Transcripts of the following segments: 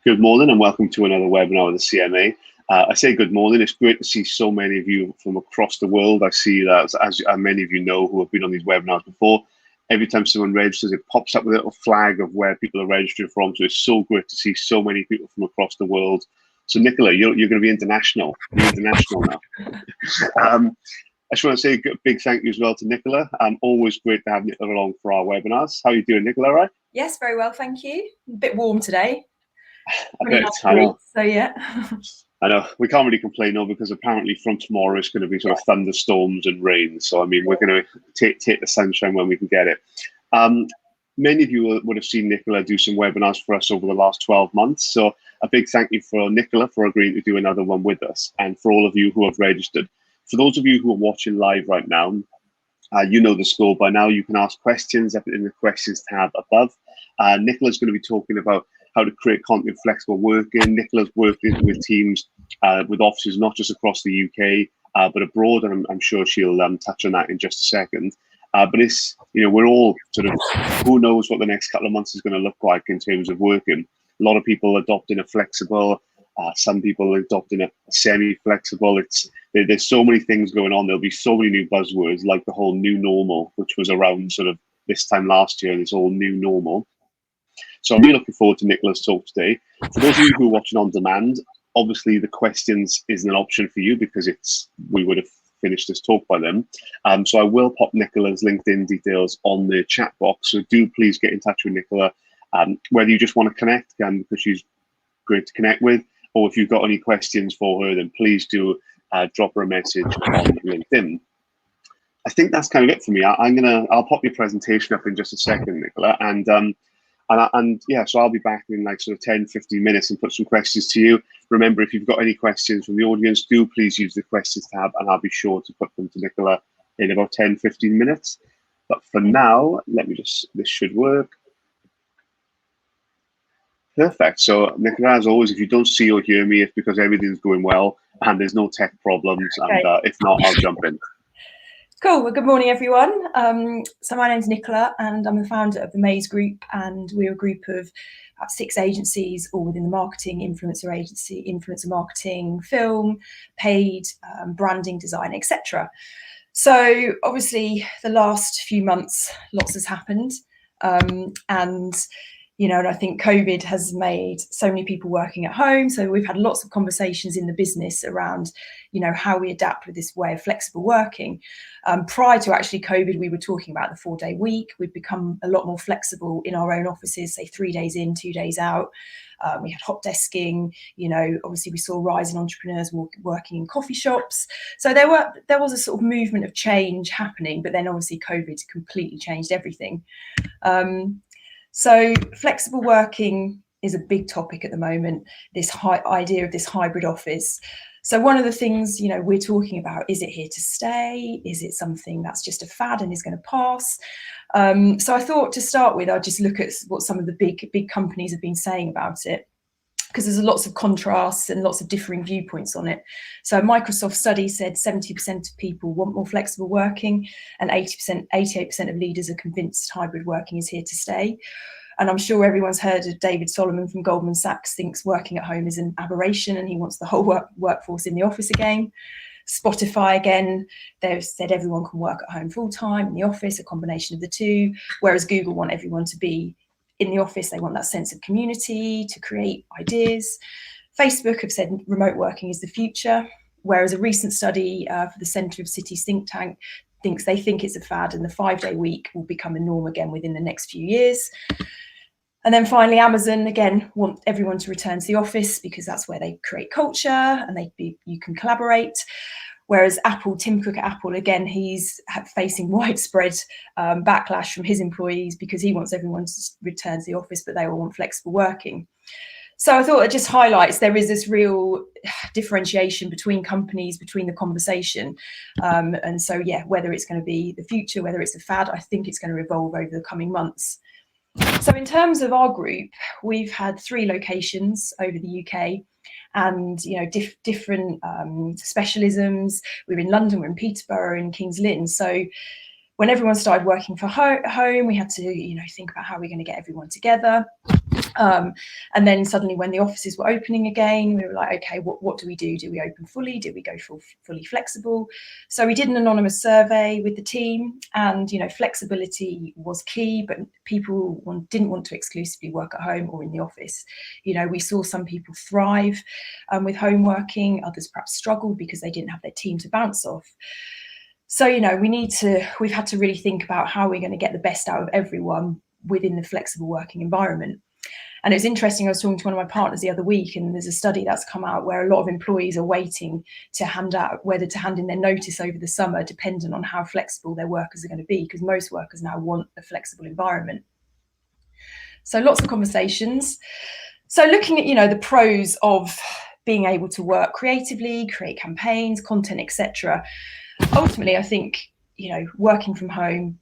Good morning and welcome to another webinar with the CMA. I say good morning. It's great to see so many of you from across the world. I see that, as many of you know who have been on these webinars before, every time someone registers, it pops up with a little flag of where people are registering from. So it's so great to see so many people from across the world. So Nicola, you're going to be international. You're international now. I just want to say a big thank you as well to Nicola. Always great to have Nicola along for our webinars. How are you doing, Nicola, right? Yes, very well, thank you. A bit warm today. I know. So yeah. I know we can't really complain though, because apparently from tomorrow it's going to be sort of thunderstorms and rain. So I mean, we're going to take the sunshine when we can get it. Many of you would have seen Nicola do some webinars for us over the last 12 months. So a big thank you for Nicola for agreeing to do another one with us, and for all of you who have registered. For those of you who are watching live right now, you know the score by now. You can ask questions up in the questions tab above. Nicola's going to be talking about how to create content flexible working. Nicola's working with teams, with offices not just across the UK, but abroad, and I'm sure she'll touch on that in just a second. But it's, we're all sort of, who knows what the next couple of months is going to look like in terms of working. A lot of people adopting a flexible, some people adopting a semi-flexible. There's so many things going on. There'll be so many new buzzwords, like the whole new normal, which was around sort of this time last year, this whole new normal. So I'm really looking forward to Nicola's talk today. For those of you who are watching on demand, obviously the questions isn't an option for you because we would have finished this talk by then. So I will pop Nicola's LinkedIn details on the chat box. So do please get in touch with Nicola, whether you just want to connect, because she's great to connect with, or if you've got any questions for her, then please do drop her a message on LinkedIn. I think that's kind of it for me. I'll pop your presentation up in just a second, Nicola, and yeah, so I'll be back in like sort of 10, 15 minutes and put some questions to you. Remember, if you've got any questions from the audience, do please use the questions tab, and I'll be sure to put them to Nicola in about 10, 15 minutes. But for now, this should work. Perfect. So Nicola, as always, if you don't see or hear me, it's because everything's going well and there's no tech problems. Okay. And if not, I'll jump in. Cool. Well, good morning, everyone. So my name's Nicola, and I'm the founder of the Maze Group, and we're a group of 6 agencies, all within the marketing, influencer marketing, film, paid, branding, design, etc. So obviously, the last few months, lots has happened, and I think COVID has made so many people working at home. So we've had lots of conversations in the business around, how we adapt with this way of flexible working. Prior to actually COVID, we were talking about the 4-day week. We've become a lot more flexible in our own offices, say 3 days in, 2 days out. We had hot desking, obviously we saw rising entrepreneurs working in coffee shops. So there was a sort of movement of change happening, but then obviously COVID completely changed everything. So flexible working is a big topic at the moment, this idea of this hybrid office. So one of the things, we're talking about, is it here to stay? Is it something that's just a fad and is going to pass? So I thought to start with, I'll just look at what some of the big companies have been saying about it, because there's lots of contrasts and lots of differing viewpoints on it. So Microsoft study said 70% of people want more flexible working, and 88% of leaders are convinced hybrid working is here to stay. And I'm sure everyone's heard of David Solomon from Goldman Sachs thinks working at home is an aberration, and he wants the whole workforce in the office again. Spotify, again, they've said everyone can work at home full-time, in the office, a combination of the two, whereas Google want everyone to be in the office. They want that sense of community to create ideas. Facebook have said remote working is the future, whereas a recent study for the Centre of Cities think tank they think it's a fad, and the 5-day week will become a norm again within the next few years. And then finally, Amazon, again, want everyone to return to the office because that's where they create culture and you can collaborate. Whereas Apple, Tim Cook at Apple, again, he's facing widespread backlash from his employees because he wants everyone to return to the office, but they all want flexible working. So I thought it just highlights there is this real differentiation between companies, between the conversation. And so, yeah, whether it's going to be the future, whether it's a fad, I think it's going to evolve over the coming months. So in terms of our group, we've had 3 locations over the UK, and different specialisms. We're in London, we're in Peterborough, in Kings Lynn. So when everyone started working from home, we had to think about how we're going to get everyone together. And then suddenly when the offices were opening again, we were like, okay, what do we do? Do we open fully? Do we go fully flexible? So we did an anonymous survey with the team, and, you know, flexibility was key, but people didn't want to exclusively work at home or in the office. You know, we saw some people thrive with home working, others perhaps struggled because they didn't have their team to bounce off. So, you know, we've had to really think about how we're going to get the best out of everyone within the flexible working environment. And it was interesting, I was talking to one of my partners the other week, and there's a study that's come out where a lot of employees are waiting to whether to hand in their notice over the summer, dependent on how flexible their workers are going to be, because most workers now want a flexible environment. So lots of conversations. So looking at, you know, the pros of being able to work creatively, create campaigns, content, etc. Ultimately, I think, you know, working from home,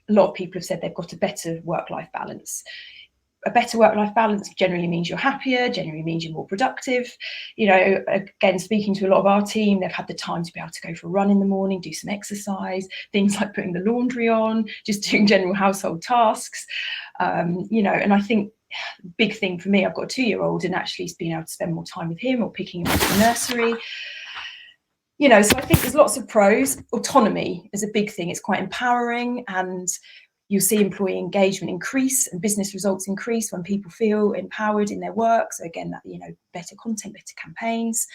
a lot of people have said they've got a better work-life balance. A better work-life balance generally means you're happier, generally means you're more productive. You know, again, speaking to a lot of our team, they've had the time to be able to go for a run in the morning, do some exercise, things like putting the laundry on, just doing general household tasks. You know, and I think big thing for me, I've got a 2-year-old, and actually being able to spend more time with him or picking him up from nursery. You know, so I think there's lots of pros. Autonomy is a big thing. It's quite empowering, and you'll see employee engagement increase and business results increase when people feel empowered in their work. So again, that, you know, better content, better campaigns.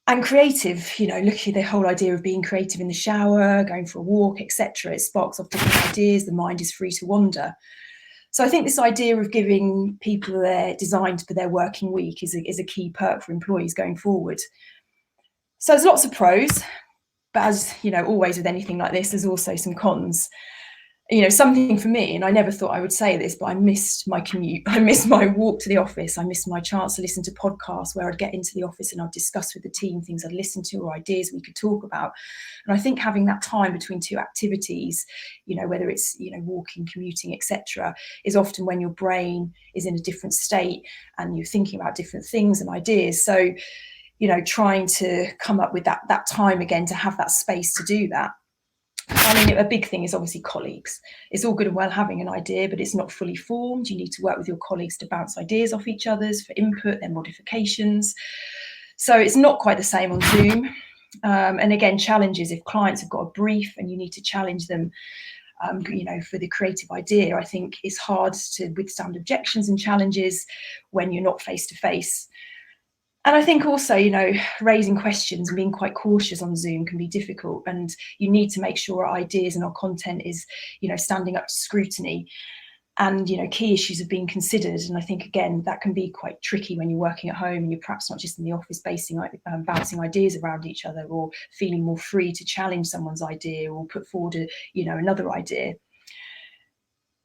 And creative, you know, look at the whole idea of being creative in the shower, going for a walk, etc. It sparks off different ideas. The mind is free to wander. So I think this idea of giving people their designed for their working week is a key perk for employees going forward. So there's lots of pros, but as you know, always with anything like this, there's also some cons. You know, something for me, and I never thought I would say this, but I missed my commute. I missed my walk to the office. I missed my chance to listen to podcasts where I'd get into the office and I'd discuss with the team things I'd listened to or ideas we could talk about. And I think having that time between two activities, you know, whether it's, you know, walking, commuting, etc., is often when your brain is in a different state and you're thinking about different things and ideas. So, you know, trying to come up with that time again to have that space to do that. I mean, a big thing is obviously colleagues. It's all good and well having an idea, but it's not fully formed. You need to work with your colleagues to bounce ideas off each other's for input, their modifications. So it's not quite the same on Zoom. And again, challenges, if clients have got a brief and you need to challenge them, you know, for the creative idea, I think it's hard to withstand objections and challenges when you're not face to face. And I think also, you know, raising questions and being quite cautious on Zoom can be difficult, and you need to make sure our ideas and our content is, you know, standing up to scrutiny, and, you know, key issues have been considered. And I think, again, that can be quite tricky when you're working at home and you're perhaps not just in the office bouncing ideas around each other, or feeling more free to challenge someone's idea or put forward another idea.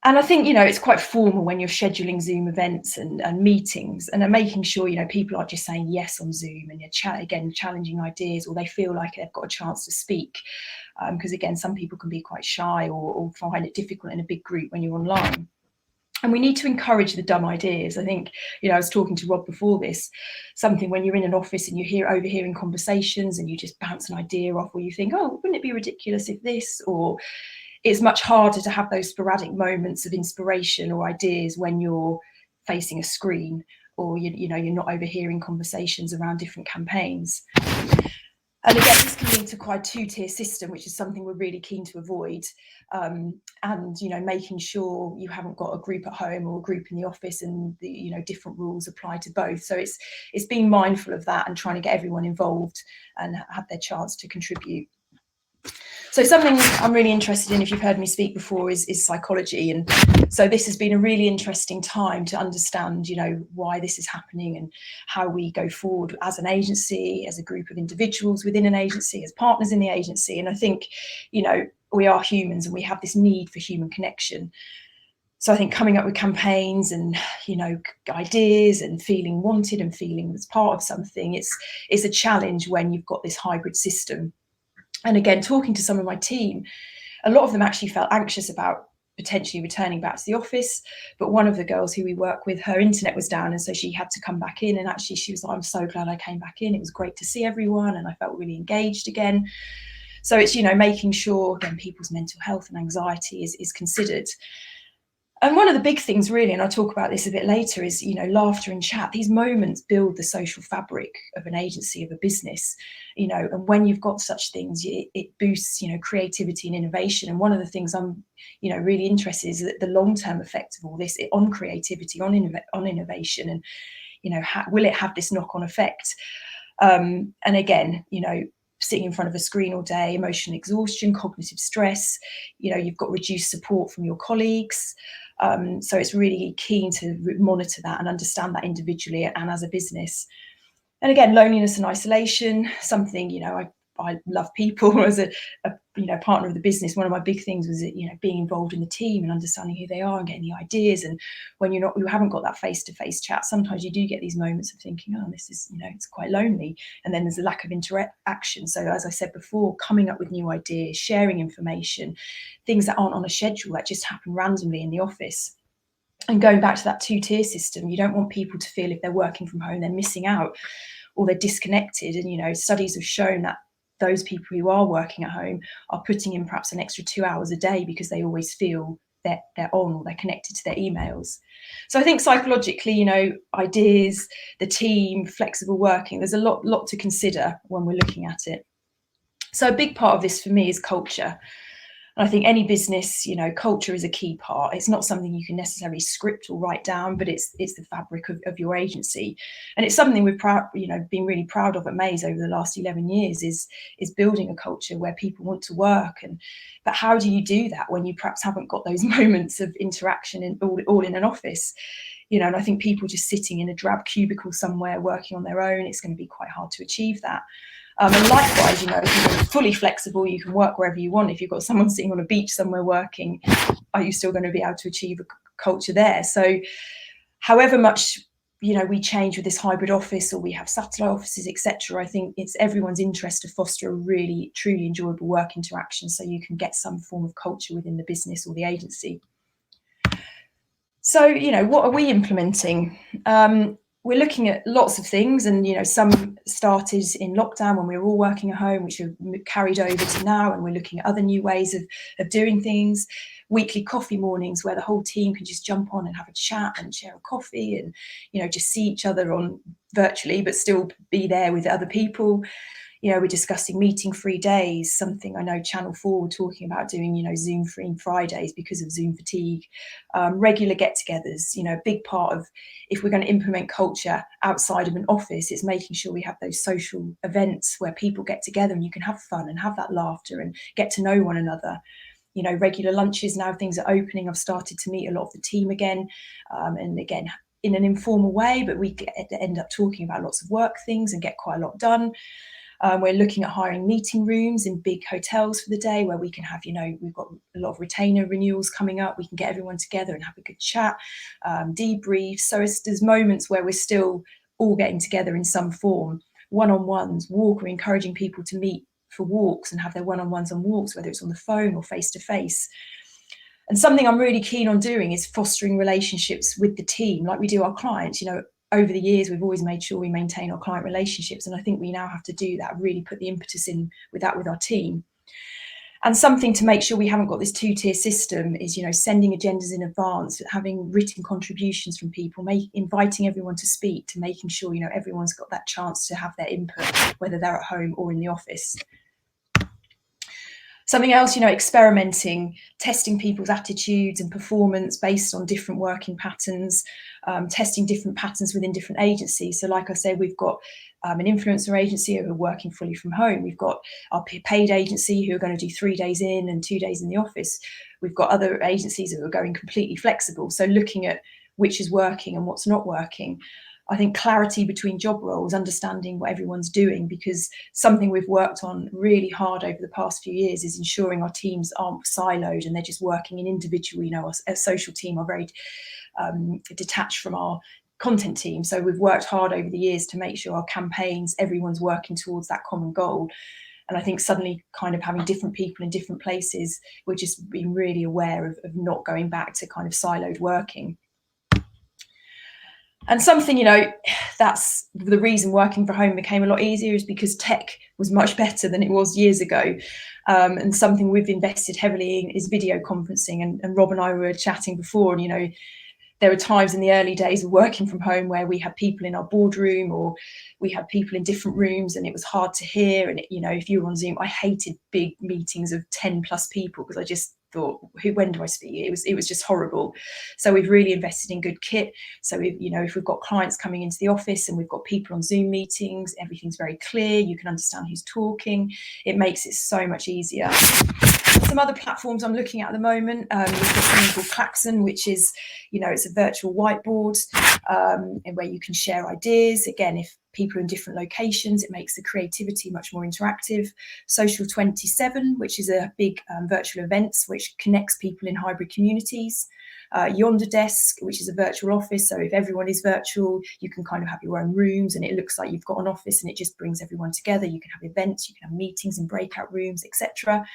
And I think, you know, it's quite formal when you're scheduling Zoom events and meetings, and making sure, you know, people aren't just saying yes on Zoom and you're challenging ideas, or they feel like they've got a chance to speak. Because again, some people can be quite shy or find it difficult in a big group when you're online. And we need to encourage the dumb ideas. I think, you know, I was talking to Rob before this, something when you're in an office and you're overhearing conversations and you just bounce an idea off, or you think, oh, wouldn't it be ridiculous if this, or it's much harder to have those sporadic moments of inspiration or ideas when you're facing a screen, or you're not overhearing conversations around different campaigns. And again, this can lead to quite a two-tier system, which is something we're really keen to avoid. And, you know, making sure you haven't got a group at home or a group in the office, and the, you know, different rules apply to both. So it's being mindful of that and trying to get everyone involved and have their chance to contribute. So something I'm really interested in, if you've heard me speak before, is psychology. And so this has been a really interesting time to understand, you know, why this is happening and how we go forward as an agency, as a group of individuals within an agency, as partners in the agency. And I think, you know, we are humans and we have this need for human connection. So I think coming up with campaigns and, you know, ideas and feeling wanted and feeling as part of something, it's a challenge when you've got this hybrid system. And again, talking to some of my team, a lot of them actually felt anxious about potentially returning back to the office. But one of the girls who we work with, her internet was down, and so she had to come back in. And actually she was like, I'm so glad I came back in. It was great to see everyone and I felt really engaged again. So it's, you know, making sure, again, people's mental health and anxiety is considered. And one of the big things really, and I'll talk about this a bit later, is, you know, laughter and chat. These moments build the social fabric of an agency, of a business, you know, and when you've got such things, it boosts, you know, creativity and innovation. And one of the things I'm, you know, really interested in is that the long-term effect of all this on creativity, on innovation, and, you know, will it have this knock-on effect? And again, you know, sitting in front of a screen all day, emotional exhaustion, cognitive stress, you know, you've got reduced support from your colleagues. So it's really keen to monitor that and understand that individually and as a business. And again, loneliness and isolation, something, you know, I love people as a you know, partner of the business. One of my big things was, you know, being involved in the team and understanding who they are and getting the ideas. And when you haven't got that face-to-face chat, sometimes you do get these moments of thinking, oh, this is, you know, it's quite lonely. And then there's a lack of interaction. So as I said before, coming up with new ideas, sharing information, things that aren't on a schedule, that just happen randomly in the office. And going back to that two-tier system, you don't want people to feel if they're working from home, they're missing out or they're disconnected. And, you know, studies have shown that those people who are working at home are putting in perhaps an extra 2 hours a day because they always feel that they're on or they're connected to their emails. So I think psychologically, you know, ideas, the team, flexible working, there's a lot to consider when we're looking at it. So a big part of this for me is culture. And I think any business, you know, culture is a key part. It's not something you can necessarily script or write down, but it's the fabric of your agency. And it's something we've been really proud of at Maze over the last 11 years is building a culture where people want to work. But how do you do that when you perhaps haven't got those moments of interaction all in an office? You know, and I think people just sitting in a drab cubicle somewhere working on their own, it's going to be quite hard to achieve that. And likewise, you know, if you're fully flexible, you can work wherever you want. If you've got someone sitting on a beach somewhere working, are you still going to be able to achieve a culture there? So however much, you know, we change with this hybrid office or we have satellite offices, etc., I think it's everyone's interest to foster a really, truly enjoyable work interaction so you can get some form of culture within the business or the agency. So, you know, what are we implementing? We're looking at lots of things, and, you know, some started in lockdown when we were all working at home, which have carried over to now, and we're looking at other new ways of doing things. Weekly coffee mornings where the whole team can just jump on and have a chat and share a coffee and, you know, just see each other on virtually, but still be there with other people. You know, we're discussing meeting-free days, something I know Channel 4 were talking about doing, you know, Zoom-free Fridays because of Zoom fatigue. Regular get-togethers, you know, a big part of if we're going to implement culture outside of an office, it's making sure we have those social events where people get together and you can have fun and have that laughter and get to know one another. You know, regular lunches, now things are opening. I've started to meet a lot of the team again. And again, in an informal way, but we end up talking about lots of work things and get quite a lot done. We're looking at hiring meeting rooms in big hotels for the day where we can have, you know, we've got a lot of retainer renewals coming up. We can get everyone together and have a good chat, debrief. So there's moments where we're still all getting together in some form, one-on-ones, we're encouraging people to meet for walks and have their one-on-ones on walks, whether it's on the phone or face-to-face. And something I'm really keen on doing is fostering relationships with the team, like we do our clients. You know, over the years, we've always made sure we maintain our client relationships. And I think we now have to do that, really put the impetus in with that with our team. And something to make sure we haven't got this two-tier system is, you know, sending agendas in advance, having written contributions from people, inviting everyone to speak, to making sure, you know, everyone's got that chance to have their input, whether they're at home or in the office. Something else, you know, experimenting, testing people's attitudes and performance based on different working patterns, testing different patterns within different agencies. So like I said, we've got an influencer agency who are working fully from home. We've got our paid agency who are going to do 3 days in and 2 days in the office. We've got other agencies who are going completely flexible. So looking at which is working and what's not working. I think clarity between job roles, understanding what everyone's doing, because something we've worked on really hard over the past few years is ensuring our teams aren't siloed and they're just working in individual. You know, our social team are very detached from our content team. So we've worked hard over the years to make sure our campaigns, everyone's working towards that common goal. And I think suddenly kind of having different people in different places, we're just being really aware of not going back to kind of siloed working. And something, you know, that's the reason working from home became a lot easier, is because tech was much better than it was years ago. And something we've invested heavily in is video conferencing. And Rob and I were chatting before, and, you know, there were times in the early days of working from home where we had people in our boardroom, or we had people in different rooms, and it was hard to hear. And, you know, if you were on Zoom, I hated big meetings of 10 plus people, because I just thought, when do I speak? It was just horrible. So we've really invested in good kit. So you know, if we've got clients coming into the office and we've got people on Zoom meetings, everything's very clear. You can understand who's talking. It makes it so much easier. Some other platforms I'm looking at the moment, we've got something called Klaxon, which is, you know, it's a virtual whiteboard, and where you can share ideas. Again, if people are in different locations, it makes the creativity much more interactive. Social 27, which is a big virtual events which connects people in hybrid communities. Yonder Desk, which is a virtual office. So if everyone is virtual, you can kind of have your own rooms, and it looks like you've got an office, and it just brings everyone together. You can have events, you can have meetings in breakout rooms, etc.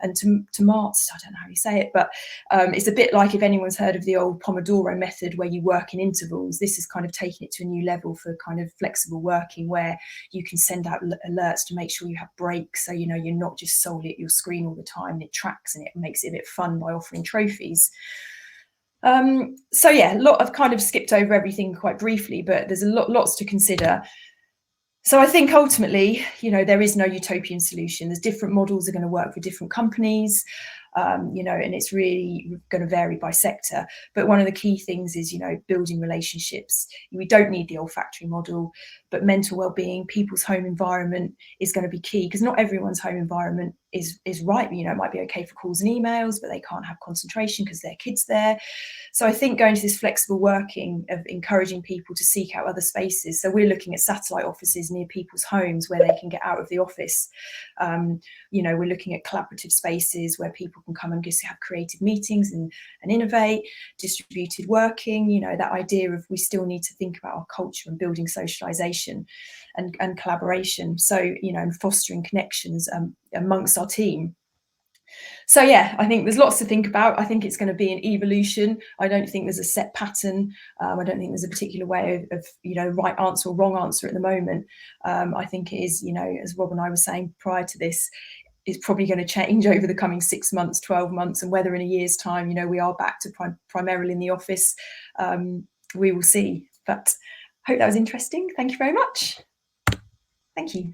And tomatoes, I don't know how you say it, but it's a bit like, if anyone's heard of the old Pomodoro method where you work in intervals, this is kind of taking it to a new level for kind of flexible working, where you can send out alerts to make sure you have breaks. So, you know, you're not just solely at your screen all the time, and it tracks, and it makes it a bit fun by offering trophies. So yeah, I've kind of skipped over everything quite briefly, but there's lots to consider. So I think ultimately, you know, there is no utopian solution. There's different models are going to work for different companies, you know, and it's really going to vary by sector. But one of the key things is, you know, building relationships. We don't need the olfactory model, but mental well-being, people's home environment is going to be key, because not everyone's home environment is right. You know, it might be okay for calls and emails, but they can't have concentration because their kids there. So I think going to this flexible working of encouraging people to seek out other spaces. So we're looking at satellite offices near people's homes where they can get out of the office. You know, we're looking at collaborative spaces where people can come and just have creative meetings and innovate. Distributed working, you know, that idea of we still need to think about our culture and building socialization and collaboration. So, you know, and fostering connections amongst our team. So yeah, I think there's lots to think about. I think it's going to be an evolution. I don't think there's a set pattern. I don't think there's a particular way of you know, right answer or wrong answer at the moment. I think it is, you know, as Rob and I were saying prior to this, it's probably going to change over the coming 6 months, 12 months, and whether in a year's time, you know, we are back to primarily in the office, we will see. But I hope that was interesting. Thank you very much. Thank you.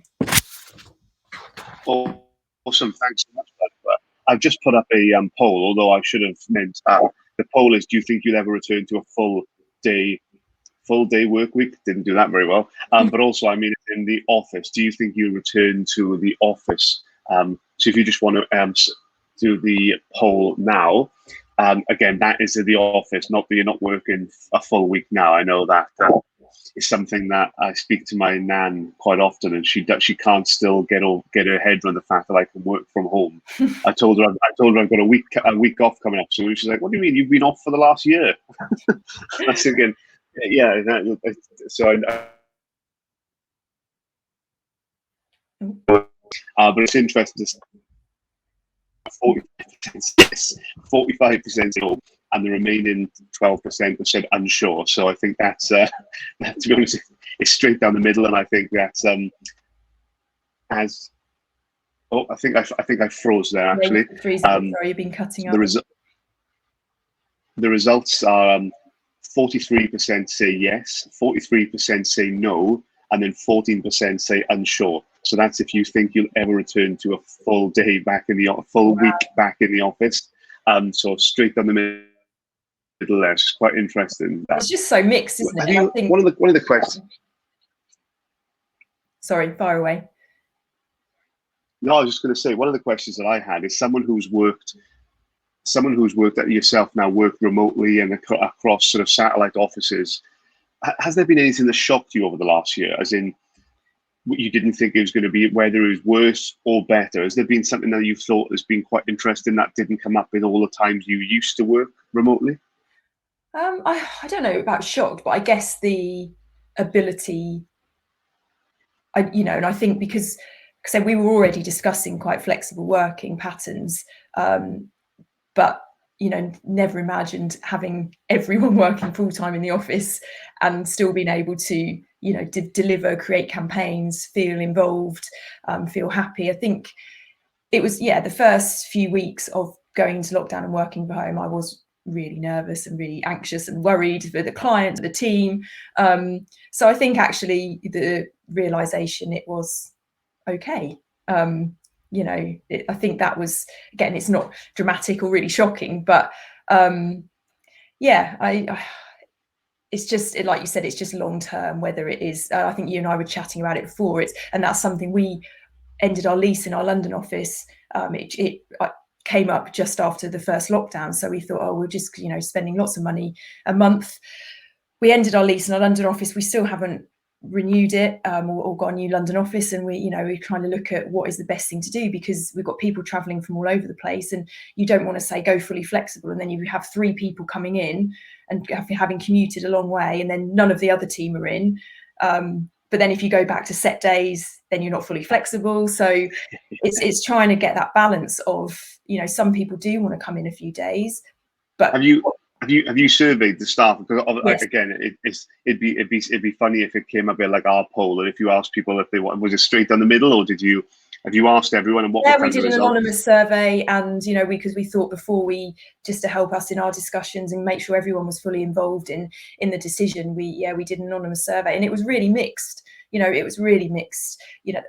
Awesome. Thanks so much for that. I've just put up a poll, although I should have meant the poll is: do you think you'll ever return to a full day work week? Didn't do that very well. But also, I mean, in the office, do you think you'll return to the office? So if you just want to do the poll now, again, that is in the office, not that you're not working a full week now. I know that is something that I speak to my nan quite often, and she can't still get her head around the fact that I can work from home. I told her I've got a week off coming up soon. She's like, "What do you mean? You've been off for the last year?" I was thinking, yeah. But it's interesting to see 45% no, and the remaining 12% have said unsure. So I think that's to be honest, it's straight down the middle, and I think that's I think I froze there actually. Sorry, you've been cutting up. The results are 43% say yes, 43% say no, and then 14% say unsure. So that's if you think you'll ever return to a full day back in the week back in the office. So straight down the middle there. It's quite interesting. It's just so mixed, isn't it? I think one of the questions. Sorry, fire away. No, I was just going to say, one of the questions that I had is someone who's worked at yourself now, worked remotely and across sort of satellite offices. Has there been anything that shocked you over the last year? As in, you didn't think it was going to be, whether it was worse or better? Has there been something that you thought has been quite interesting that didn't come up in all the times you used to work remotely? I don't know about shocked, but I guess the ability, and I think because we were already discussing quite flexible working patterns, but never imagined having everyone working full time in the office and still being able to, deliver, create campaigns, feel involved, feel happy. I think it was, the first few weeks of going into lockdown and working from home, I was really nervous and really anxious and worried for the client, the team. So I think actually the realization it was okay. I think that was, again, it's not dramatic or really shocking, but it's just, like you said, it's just long term, whether it is, I think you and I were chatting about it before, and that's something we ended our lease in our London office. It came up just after the first lockdown. So we thought, we're just, spending lots of money a month. We ended our lease in our London office. We still haven't renewed it or got a new London office, and we're trying to look at what is the best thing to do, because we've got people traveling from all over the place, and you don't want to say go fully flexible and then you have 3 people coming in and having commuted a long way and then none of the other team are in, but then if you go back to set days then you're not fully flexible. So it's trying to get that balance of, some people do want to come in a few days, but Have you surveyed the staff? Because yes. Again, it'd be funny if it came a bit like our poll, and if you asked people if they want, was it straight down the middle, or have you asked everyone? And what? Yeah, we did an anonymous survey, and because we thought before just to help us in our discussions and make sure everyone was fully involved in the decision, we did an anonymous survey, and it was really mixed. It was really mixed.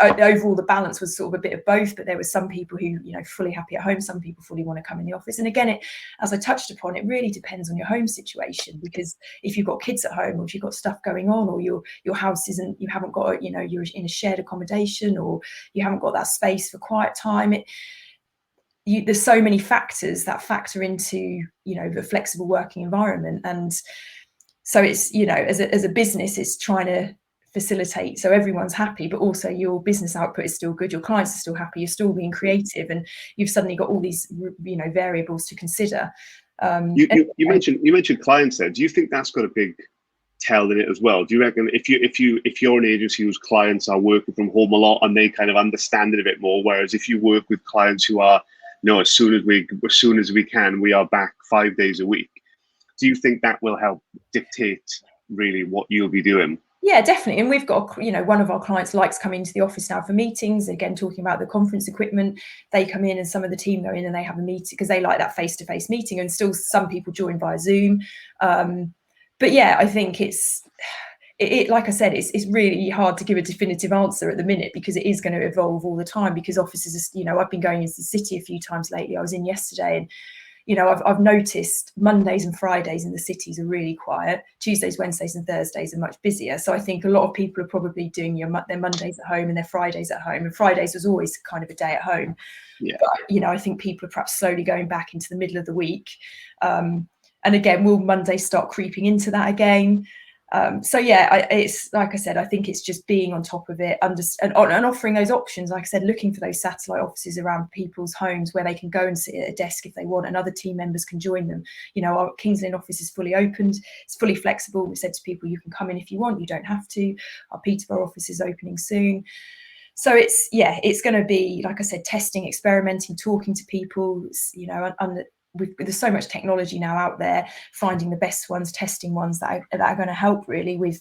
Overall the balance was sort of a bit of both, but there were some people who, fully happy at home, some people fully want to come in the office. And again, as I touched upon, it really depends on your home situation, because if you've got kids at home, or if you've got stuff going on, or your house isn't, you haven't got, you're in a shared accommodation, or you haven't got that space for quiet time, there's so many factors that factor into, the flexible working environment. And so it's, as a business, it's trying to facilitate so everyone's happy, but also your business output is still good, your clients are still happy, you're still being creative, and you've suddenly got all these variables to consider. You mentioned clients there. Do you think that's got a big tell in it as well? Do you reckon if you're an agency whose clients are working from home a lot and they kind of understand it a bit more, whereas if you work with clients who are, as soon as we can, we are back 5 days a week, do you think that will help dictate really what you'll be doing? Yeah, definitely. And we've got, one of our clients likes coming to the office now for meetings. Again, talking about the conference equipment, they come in and some of the team go in and they have a meeting because they like that face-to-face meeting, and still some people join via Zoom. But yeah, I think like I said, it's really hard to give a definitive answer at the minute, because it is going to evolve all the time, because offices, I've been going into the city a few times lately. I was in yesterday, and I've noticed Mondays and Fridays in the cities are really quiet. Tuesdays, Wednesdays and Thursdays are much busier. So I think a lot of people are probably doing their Mondays at home and their Fridays at home. And Fridays was always kind of a day at home. Yeah. But, I think people are perhaps slowly going back into the middle of the week. And again, will Monday start creeping into that again? So yeah, it's like I said, I think it's just being on top of it, and offering those options. Like I said, looking for those satellite offices around people's homes where they can go and sit at a desk if they want, and other team members can join them. Our Kings Lynn office is fully opened, it's fully flexible. We said to people, you can come in if you want, you don't have to. Our Peterborough office is opening soon. So it's going to be, like I said, testing, experimenting, talking to people, there's so much technology now out there, finding the best ones, testing ones that are going to help really with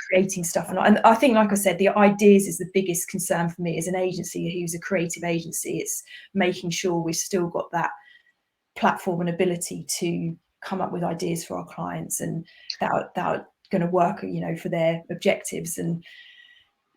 creating stuff. And I think, like I said, the ideas is the biggest concern for me as an agency who's a creative agency. It's making sure we've still got that platform and ability to come up with ideas for our clients, and that are going to work, for their objectives. And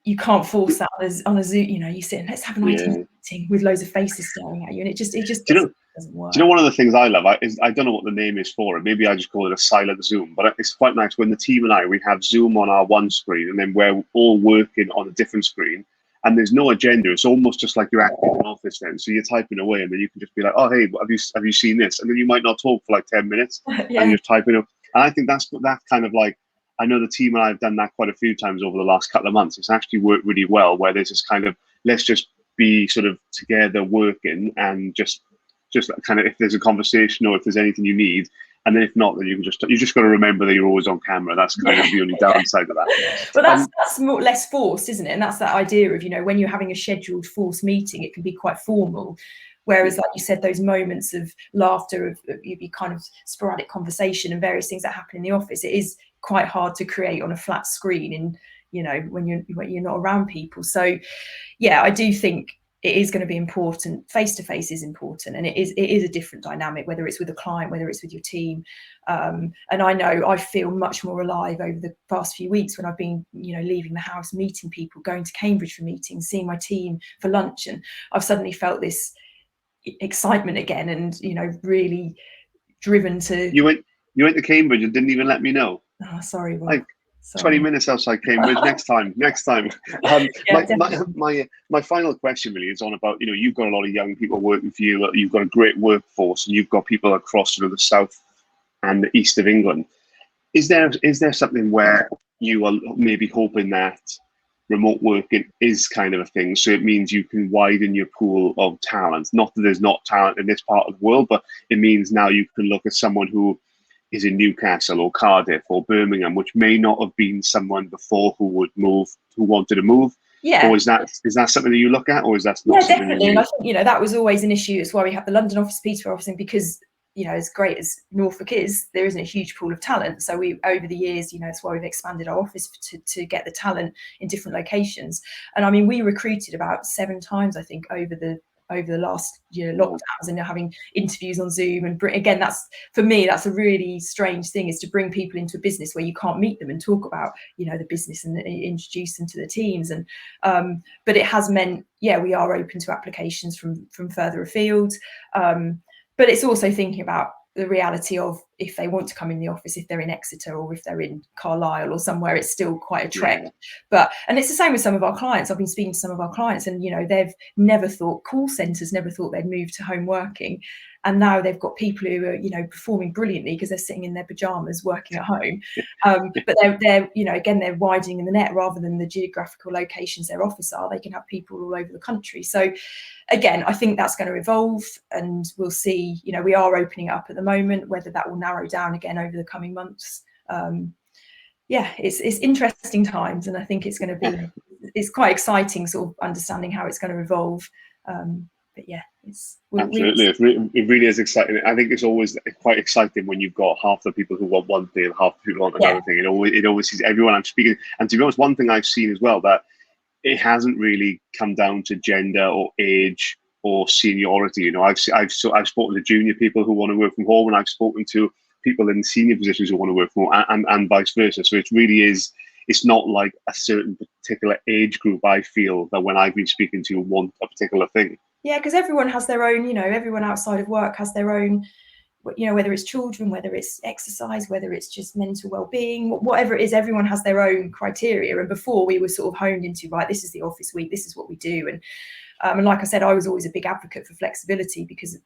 you can't force that on a Zoom. You sit and let's have an idea meeting with loads of faces staring at you, and it just doesn't work. Do you know one of the things I love? I don't know what the name is for it. Maybe I just call it a silent Zoom, but it's quite nice when the team and we have Zoom on our one screen, and then we're all working on a different screen, and there's no agenda. It's almost just like you're acting in an office then. So you're typing away, and then you can just be like, oh, hey, have you seen this? And then you might not talk for like 10 minutes, and you're typing up. And I think that's kind of like, I know the team and I have done that quite a few times over the last couple of months. It's actually worked really well, where there's this kind of, let's just be sort of together working, and just kind of, if there's a conversation or if there's anything you need, and then if not, then you just got to remember that you're always on camera. That's kind of the only downside of that. But that's more, less forced, isn't it? And that's that idea of, when you're having a scheduled forced meeting, it can be quite formal. Whereas, like you said, those moments of laughter, of you kind of sporadic conversation and various things that happen in the office, it is quite hard to create on a flat screen, and when you're not around people. So yeah, I do think it is going to be important. Face to face is important, and it is a different dynamic, whether it's with a client, whether it's with your team. And I know I feel much more alive over the past few weeks when I've been, leaving the house, meeting people, going to Cambridge for meetings, seeing my team for lunch, and I've suddenly felt this excitement again, and really driven to. You went to Cambridge and didn't even let me know. Oh, sorry, Rob. Like 20 minutes outside Cambridge. Next time. My final question really is on about, you've got a lot of young people working for you. You've got a great workforce, and you've got people across the south and the east of England. Is there something where you are maybe hoping that remote working is kind of a thing, so it means you can widen your pool of talent? Not that there's not talent in this part of the world, but it means now you can look at someone who is in Newcastle or Cardiff or Birmingham, which may not have been someone before who wanted to move. Yeah. Or is that something that you look at, or is that not? Yeah, definitely. And I think that was always an issue. It's why we have the London office, Peterborough office, because as great as Norfolk is, there isn't a huge pool of talent. So we, over the years, it's why we've expanded our office to get the talent in different locations. And I mean, we recruited about 7 times, I think, over the last lockdowns, and having interviews on Zoom. And again, for me, that's a really strange thing, is to bring people into a business where you can't meet them and talk about the business and introduce them to the teams. And but it has meant, we are open to applications from further afield. But it's also thinking about the reality of, if they want to come in the office, if they're in Exeter or if they're in Carlisle or somewhere, it's still quite a trek. And it's the same with some of our clients. I've been speaking to some of our clients, and they've never thought, call centres never thought they'd move to home working, and now they've got people who are performing brilliantly because they're sitting in their pajamas working at home. But they're again, they're widening the net. Rather than the geographical locations their office are, they can have people all over the country. So again, I think that's going to evolve, and we'll see. We are opening up at the moment. Whether that will narrow down again over the coming months, it's interesting times, and I think it's going to be it's quite exciting, sort of understanding how it's going to evolve. But yeah, absolutely, it really is exciting. I think it's always quite exciting when you've got half the people who want one thing and half the people want another thing. It always sees everyone I'm speaking. And to be honest, one thing I've seen as well, that it hasn't really come down to gender or age or seniority. I've spoken to junior people who want to work from home, and I've spoken to people in senior positions who want to work from home, and vice versa. So it really is. It's not like a certain particular age group, I feel, that when I've been speaking to, want a particular thing. Yeah, because everyone has their own, everyone outside of work has their own, whether it's children, whether it's exercise, whether it's just mental well-being, whatever it is, everyone has their own criteria. And before, we were sort of honed into, right, this is the office week, this is what we do. And like I said, I was always a big advocate for flexibility, because,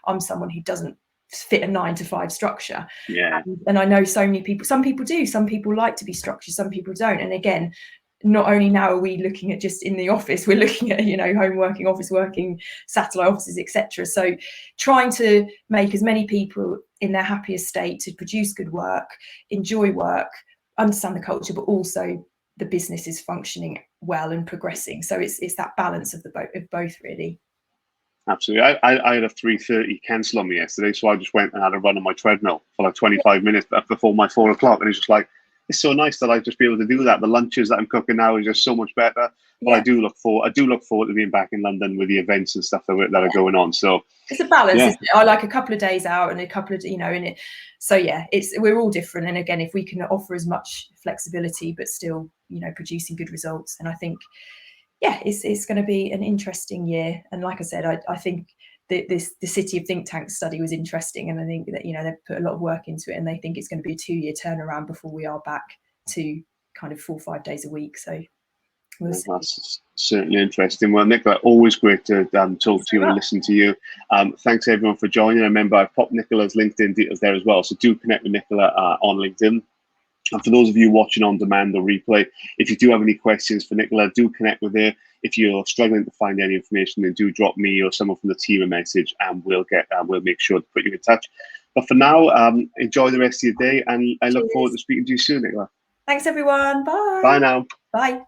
I'm someone who doesn't fit a 9-to-5 structure. And I know so many people, some people do, some people like to be structured, some people don't. And again, not only now are we looking at just in the office, we're looking at home working, office working, satellite offices, etc. So trying to make as many people in their happiest state to produce good work, enjoy work, understand the culture, but also the business is functioning well and progressing. So it's that balance of both really. Absolutely. I had a 3:30 cancel on me yesterday, so I just went and had a run on my treadmill for like 25 minutes before my 4 o'clock, and it's just like, it's so nice that I just be able to do that. The lunches that I'm cooking now is just so much better. But I do look forward to being back in London with the events and stuff that are going on. So it's a balance, isn't it? I like a couple of days out and a couple of, in it. So yeah, we're all different. And again, if we can offer as much flexibility but still, producing good results, and I think, it's going to be an interesting year. And like I said, I think the City of Think Tank study was interesting, and I think that they've put a lot of work into it, and they think it's going to be a 2-year turnaround before we are back to kind of 4 or 5 days a week. So we'll see. That's certainly interesting. Well, Nicola, always great to talk to you and listen to you. Thanks everyone for joining. I remember I've popped Nicola's LinkedIn details there as well, so do connect with Nicola on LinkedIn. And for those of you watching on demand or replay, if you do have any questions for Nicola, do connect with her. If you're struggling to find any information, then do drop me or someone from the team a message, and we'll make sure to put you in touch. But for now, enjoy the rest of your day, and I look forward to speaking to you soon, Nicola. Thanks, everyone. Bye. Bye now. Bye.